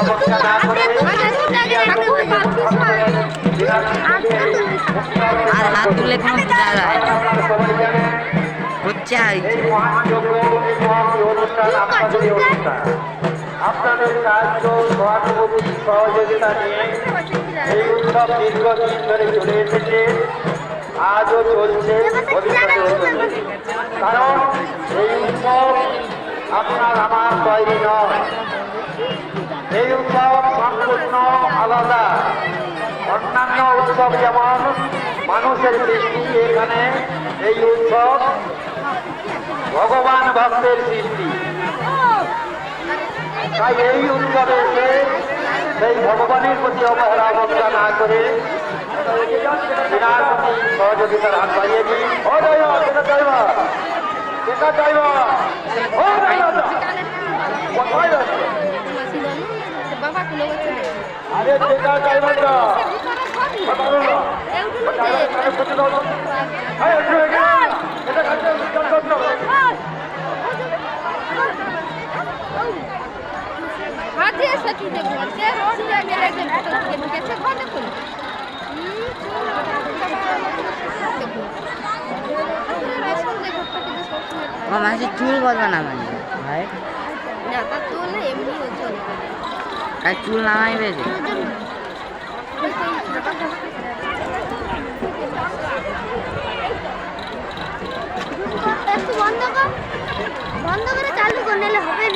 অপেক্ষা না করে আর হাত তুলে কোনো বোঝা যায় না। হচ্ছে এই মহাযজ্ঞ এই মহান অনুষ্ঠান আপনাদের অনুষ্ঠান আপনাদের সাহায্য সহানুভূতি সহযোগিতা নিয়ে এই উৎসব দীর্ঘদিন ধরে চলে এসেছে, আজও চলছে, ভবিষ্যতেও চলবে। কারণ এই উৎসব আপনার আমার তৈরি নয়, এই উৎসব সম্পূর্ণ আলাদা। অন্যান্য উৎসব যেমন মানুষের সৃষ্টি, এখানে এই উৎসব ভগবান ভক্তের সৃষ্টি। তাই এই উৎসবে এসে সেই ভগবানের প্রতি অবহেলা অবজ্ঞা না করে তেনার প্রতি সহযোগিতার হাত বাড়িয়ে দিই। ও ড্রাইভার, কেটা ড্রাইভার, কেটা ড্রাইভার, ও ড্রাইভার, কোথায় যাচ্ছে? আরে কেটা ড্রাইভারটা মানুষের চুল বলবে না মানে ভাই, আর চুল নামাই বেজে বন্ধ করে চালু করে নিলে হবে না।